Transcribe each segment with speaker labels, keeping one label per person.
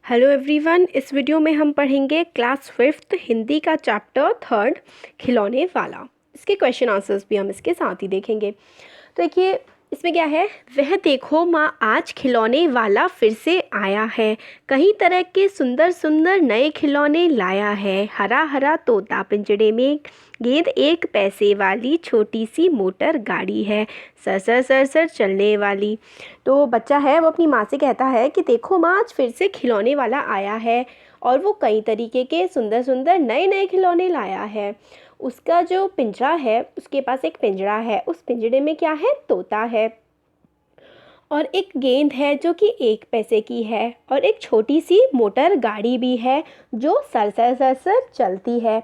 Speaker 1: Hello everyone, इस video में हम पढ़ेंगे क्लास 5th हिंदी का चैप्टर 3 खिलौने वाला। इसके क्वेश्चन आंसर्स भी हम इसके साथ ही देखेंगे। तो देखिए इसमें क्या है, वह देखो माँ आज खिलौने वाला फिर से आया है, कई तरह के सुंदर सुंदर नए खिलौने लाया है। हरा हरा तोता पिंजड़े में, गेंद 1 पैसे वाली छोटी सी मोटर गाड़ी है, सर सर सर सर चलने वाली। तो बच्चा है वो अपनी माँ से कहता है कि देखो माँ आज फिर से खिलौने वाला आया है और वो कई तरीके के सुंदर सुंदर नए नए खिलौने लाया है। उसका जो पिंजरा है, उसके पास एक पिंजरा है, उस पिंजरे में क्या है, तोता है और एक गेंद है जो कि 1 पैसे की है और एक छोटी सी मोटर गाड़ी भी है जो सर सर सर सर चलती है।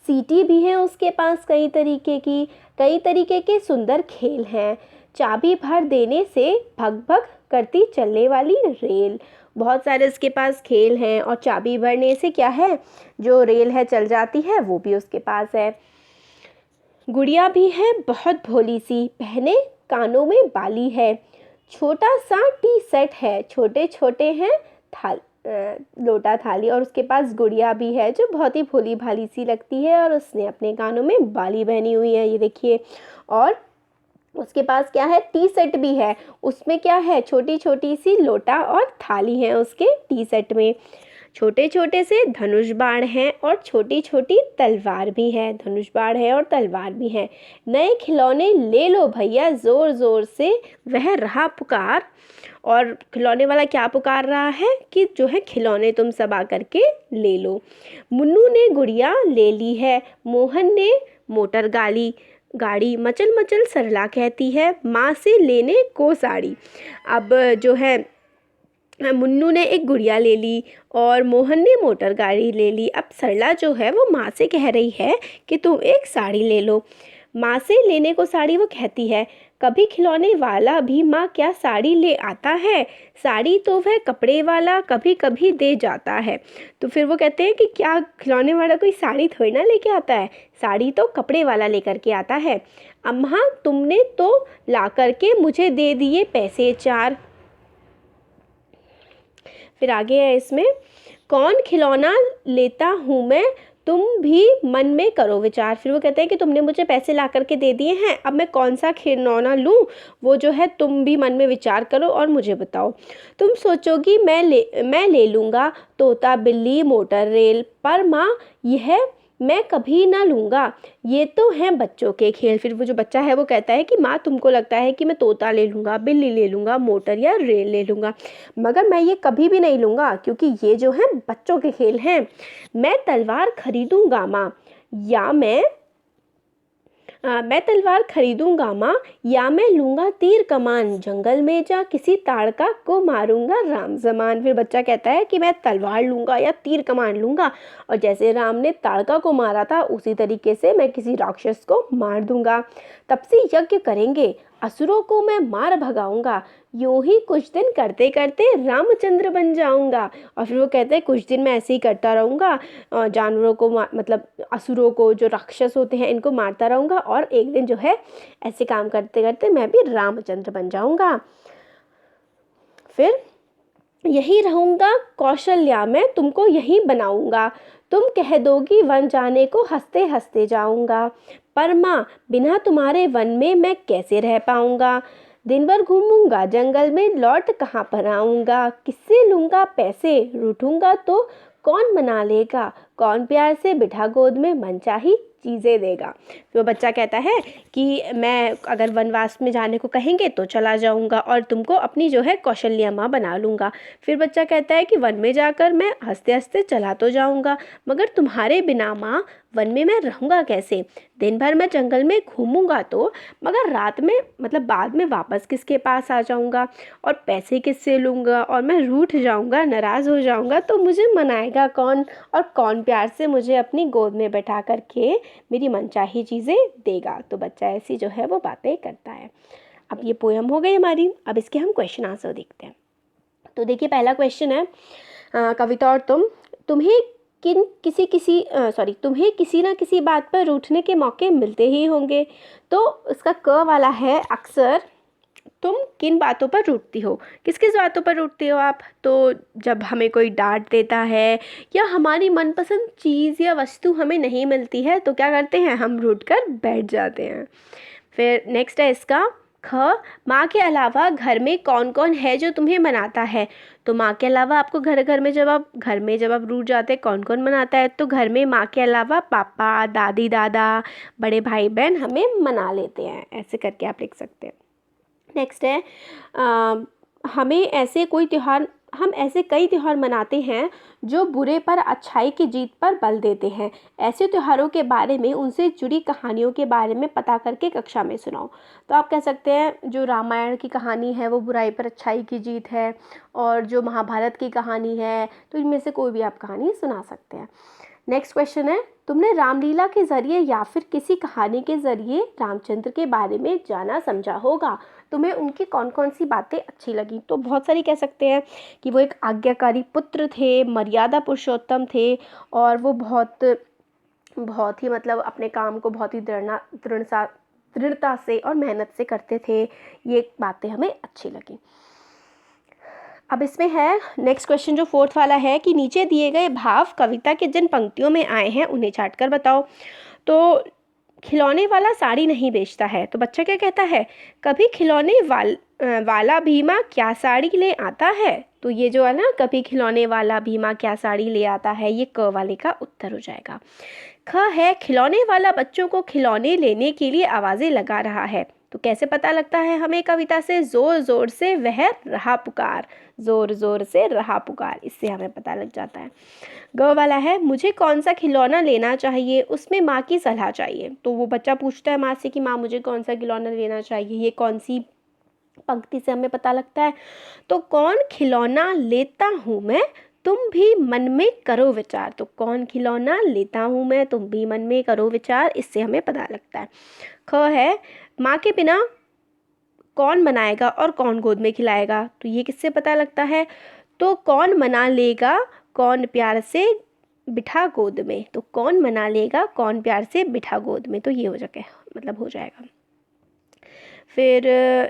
Speaker 1: सीटी भी है उसके पास कई तरीके के सुंदर खेल हैं। चाबी भर देने से भग भग करती चलने वाली रेल। बहुत सारे उसके पास खेल हैं और चाबी भरने से क्या है, जो रेल है चल जाती है, वो भी उसके पास है। गुड़िया भी है बहुत भोली सी, पहने कानों में बाली है। छोटा सा टी सेट है, छोटे छोटे हैं लोटा थाली। और उसके पास गुड़िया भी है जो बहुत ही भोली भाली सी लगती है और उसने अपने कानों में बाली पहनी हुई है, ये देखिए। और उसके पास क्या है, टी सेट भी है, उसमें क्या है, छोटी छोटी सी लोटा और थाली है उसके टी सेट में। छोटे छोटे से धनुष बाण हैं और छोटी छोटी तलवार भी है, धनुष बाण है और तलवार भी है। नए खिलौने ले लो भैया जोर जोर से, वह रहा पुकार। और खिलौने वाला क्या पुकार रहा है कि जो है खिलौने तुम सब आकर के ले लो। मुन्नू ने गुड़िया ले ली है, मोहन ने मोटर गाड़ी, मचल मचल सरला कहती है, माँ से लेने को साड़ी। अब जो है मुन्नू ने एक गुड़िया ले ली और मोहन ने मोटर गाड़ी ले ली। अब सरला जो है वो माँ से कह रही है कि तुम एक साड़ी ले लो। माँ से लेने को साड़ी वो कहती है, कभी खिलौने वाला भी माँ क्या साड़ी ले आता है, साड़ी तो वह कपड़े वाला कभी कभी दे जाता है। तो फिर वो कहते हैं कि क्या खिलौने वाला कोई साड़ी थोड़ी ना लेके आता है, साड़ी तो कपड़े वाला लेकर के आता है। अम्मा तुमने तो ला करके मुझे दे दिए पैसे 4। फिर आगे है इसमें, कौन खिलौना लेता हूँ मैं, तुम भी मन में करो विचार। फिर वो कहते हैं कि तुमने मुझे पैसे ला करके दे दिए हैं, अब मैं कौन सा खिलौना लूँ, वो जो है तुम भी मन में विचार करो और मुझे बताओ। तुम सोचोगी मैं ले लूँगा तोता बिल्ली मोटर रेल, पर माँ यह मैं कभी ना लूँगा, ये तो हैं बच्चों के खेल। फिर वो जो बच्चा है वो कहता है कि माँ तुमको लगता है कि मैं तोता ले लूँगा, बिल्ली ले लूँगा, मोटर या रेल ले लूँगा, मगर मैं ये कभी भी नहीं लूँगा क्योंकि ये जो है बच्चों के खेल हैं। मैं तलवार खरीदूँगा माँ, या मैं तलवार खरीदूंगा माँ, या मैं लूँगा तीर कमान, जंगल में जा किसी ताड़का को मारूंगा राम जमान। फिर बच्चा कहता है कि मैं तलवार लूँगा या तीर कमान लूँगा और जैसे राम ने ताड़का को मारा था उसी तरीके से मैं किसी राक्षस को मार दूंगा। तब से यज्ञ करेंगे, असुरों को मैं मार भगाऊंगा, यूं ही कुछ दिन करते करते रामचंद्र बन जाऊंगा। और फिर वो कहते हैं कुछ दिन मैं ऐसे ही करता रहूँगा, जानवरों को मतलब असुरों को, जो राक्षस होते हैं इनको मारता रहूँगा और एक दिन जो है ऐसे काम करते करते मैं भी रामचंद्र बन जाऊंगा। फिर यही रहूँगा कौशल्या, मैं तुमको यही बनाऊंगा, तुम कह दोगी वन जाने को हंसते हंसते जाऊंगा, पर माँ बिना तुम्हारे वन में मैं कैसे रह पाऊंगा, दिन भर घूमूंगा जंगल में लौट कहाँ पर आऊंगा, किससे लूँगा पैसे, रूठूंगा तो कौन मना लेगा, कौन प्यार से बिठा गोद में मनचाही चीज़ें देगा। तो बच्चा कहता है कि मैं अगर वनवास में जाने को कहेंगे तो चला जाऊंगा और तुमको अपनी जो है कौशल्या माँ बना लूँगा। फिर बच्चा कहता है कि वन में जाकर मैं हंसते हंसते चला तो जाऊंगा, मगर तुम्हारे बिना माँ वन में मैं रहूँगा कैसे, दिन भर मैं जंगल में घूमूंगा तो, मगर रात में मतलब बाद में वापस किसके पास आ जाऊंगा और पैसे किससे लूँगा, और मैं रूठ जाऊंगा नाराज़ हो जाऊंगा तो मुझे मनाएगा कौन, और कौन प्यार से मुझे अपनी गोद में बैठा करके मेरी मनचाही चीज़ें देगा। तो बच्चा ऐसी जो है वो बातें करता है। अब ये पोयम हो गई हमारी, अब इसके हम क्वेश्चन आंसर देखते हैं। तो देखिए पहला क्वेश्चन है, कविता और तुम्हें तुम्हें किसी ना किसी बात पर रूठने के मौके मिलते ही होंगे। तो इसका क वाला है अक्सर, तुम किन बातों पर रूठती हो? किस किस बातों पर रूठती हो आप? तो जब हमें कोई डांट देता है या हमारी मनपसंद चीज़ या वस्तु हमें नहीं मिलती है तो क्या करते हैं, हम रूठ कर बैठ जाते हैं। फिर नेक्स्ट है इसका ख, माँ के अलावा घर में कौन कौन है जो तुम्हें मनाता है? तो माँ के अलावा आपको घर में जब आप रूठ जाते हैं कौन कौन मनाता है? तो घर में माँ के अलावा पापा, दादी, दादा, बड़े भाई बहन हमें मना लेते हैं। ऐसे करके आप लिख सकते हैं। नेक्स्ट है हम ऐसे कई त्यौहार मनाते हैं जो बुरे पर अच्छाई की जीत पर बल देते हैं। ऐसे त्योहारों के बारे में उनसे जुड़ी कहानियों के बारे में पता करके कक्षा में सुनाओ। तो आप कह सकते हैं जो रामायण की कहानी है वो बुराई पर अच्छाई की जीत है, और जो महाभारत की कहानी है तो इनमें से कोई भी आप कहानी सुना सकते हैं। नेक्स्ट क्वेश्चन है, तुमने रामलीला के ज़रिए या फिर किसी कहानी के ज़रिए रामचंद्र के बारे में जाना समझा होगा। तुम्हें उनकी कौन कौन सी बातें अच्छी लगी? तो बहुत सारी कह सकते हैं कि वो एक आज्ञाकारी पुत्र थे, मर्यादा पुरुषोत्तम थे, और वो बहुत बहुत ही मतलब अपने काम को बहुत ही दृढ़ता से और मेहनत से करते थे। ये बातें हमें अच्छी लगी। अब इसमें है नेक्स्ट क्वेश्चन जो फोर्थ वाला है कि नीचे दिए गए भाव कविता के जिन पंक्तियों में आए हैं उन्हें छाट कर बताओ। तो खिलौने वाला साड़ी नहीं बेचता है, तो बच्चा क्या कहता है, कभी वाला भीमा क्या साड़ी ले आता है? तो ये जो है ना, कभी खिलौने वाला भीमा क्या साड़ी ले आता है, ये क वाले का उत्तर हो जाएगा। ख है, खिलौने वाला बच्चों को खिलौने लेने के लिए आवाज़ें लगा रहा है। तो कैसे पता लगता है हमें कविता से? ज़ोर ज़ोर से वह रहा पुकार, ज़ोर ज़ोर से रहा पुकार, इससे हमें पता लग जाता है। ग वाला है, मुझे कौन सा खिलौना लेना चाहिए, उसमें माँ की सलाह चाहिए। तो वो बच्चा पूछता है माँ से कि माँ मुझे कौन सा खिलौना लेना चाहिए। ये कौन सी पंक्ति से हमें पता लगता है? तो कौन खिलौना लेता हूँ मैं, तुम भी मन में करो विचार। तो कौन खिलौना लेता हूँ मैं, तुम भी मन में करो विचार, इससे हमें पता लगता है। ख है, माँ के बिना कौन मनाएगा और कौन गोद में खिलाएगा। तो ये किससे पता लगता है? तो कौन मना लेगा, कौन प्यार से बिठा गोद में। तो कौन मना लेगा, कौन प्यार से बिठा गोद में, तो ये हो जाएगा, मतलब हो जाएगा। फिर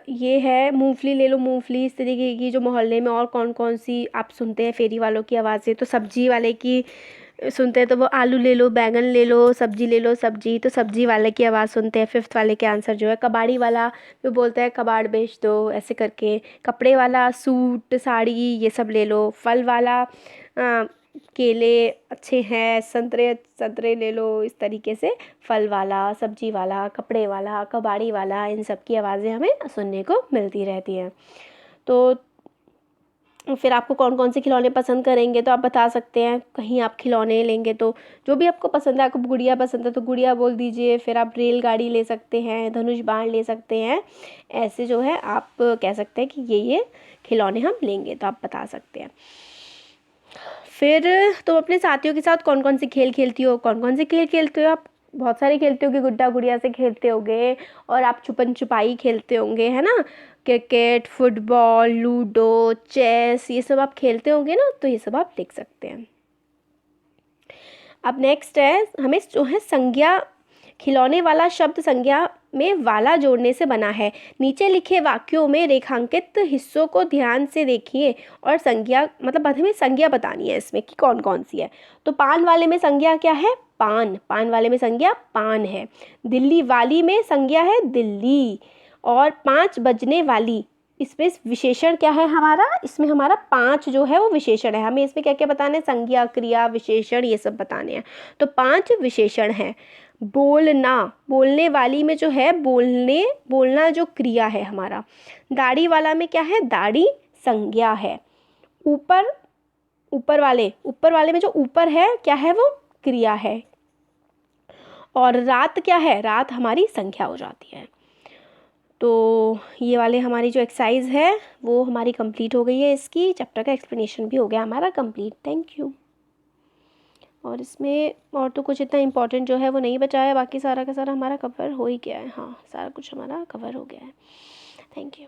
Speaker 1: ये है मूंगफली ले लो मूंगफली, इस तरीके की जो मोहल्ले में और कौन कौन सी आप सुनते हैं फेरी वालों की आवाज़ें। तो सब्जी वाले की सुनते हैं तो वो आलू ले लो, बैगन ले लो, सब्जी ले लो, सब्जी, तो सब्जी वाले की आवाज़ सुनते हैं। फिफ्थ वाले के आंसर जो है कबाड़ी वाला, वो बोलता है कबाड़ बेच दो, ऐसे करके। कपड़े वाला सूट साड़ी ये सब ले लो। फल वाला केले अच्छे हैं, संतरे संतरे ले लो, इस तरीके से फल वाला, सब्जी वाला, कपड़े वाला, कबाड़ी वाला, इन सब की आवाज़ें हमें सुनने को मिलती रहती हैं। तो फिर आपको कौन कौन से खिलौने पसंद करेंगे तो आप बता सकते हैं। कहीं आप खिलौने लेंगे तो जो भी आपको पसंद है, आपको गुड़िया पसंद है तो गुड़िया बोल दीजिए। फिर आप रेलगाड़ी ले सकते हैं, धनुष बाण ले सकते हैं। ऐसे जो है आप कह सकते हैं कि ये खिलौने हम लेंगे, तो आप बता सकते हैं। फिर तुम अपने साथियों के साथ कौन कौन से खेल खेलती हो? कौन कौन से खेल खेलते हो आप? बहुत सारे खेलते होगे, गुड्डा गुड़िया से खेलते होगे, और आप छुपन छुपाई खेलते होंगे, है ना। क्रिकेट, फुटबॉल, लूडो, चेस, ये सब आप खेलते होंगे ना, तो ये सब आप लिख सकते हैं। अब नेक्स्ट है हमें जो है संज्ञा, खिलौने वाला शब्द संज्ञा में वाला जोड़ने से बना है। नीचे लिखे वाक्यों में रेखांकित हिस्सों को ध्यान से देखिए और संज्ञा, मतलब हमें संज्ञा बतानी है इसमें कि कौन कौन सी है। तो पान वाले में संज्ञा क्या है? पान। पान वाले में संज्ञा पान है। दिल्ली वाली में संज्ञा है दिल्ली। और 5 बजने वाली, इसमें विशेषण क्या है हमारा? इसमें हमारा 5 जो है वो विशेषण है। हमें इसमें क्या क्या बताना है? संज्ञा, क्रिया, विशेषण, ये सब बताने हैं। तो 5 विशेषण हैं। बोलना, बोलने वाली में जो है बोलना जो क्रिया है हमारा। दाढ़ी वाला में क्या है? दाढ़ी संज्ञा है। ऊपर वाले में जो ऊपर है क्या है? वो क्रिया है। और रात क्या है? रात हमारी संख्या हो जाती है। तो ये वाले हमारी जो एक्सरसाइज है वो हमारी कंप्लीट हो गई है। इसकी चैप्टर का एक्सप्लेनेशन भी हो गया हमारा कंप्लीट। Thank you. और इसमें और तो कुछ इतना इम्पोर्टेंट जो है वो नहीं बचा है, बाकी सारा का सारा हमारा कवर हो ही गया है। हाँ, सारा कुछ हमारा कवर हो गया है। Thank you.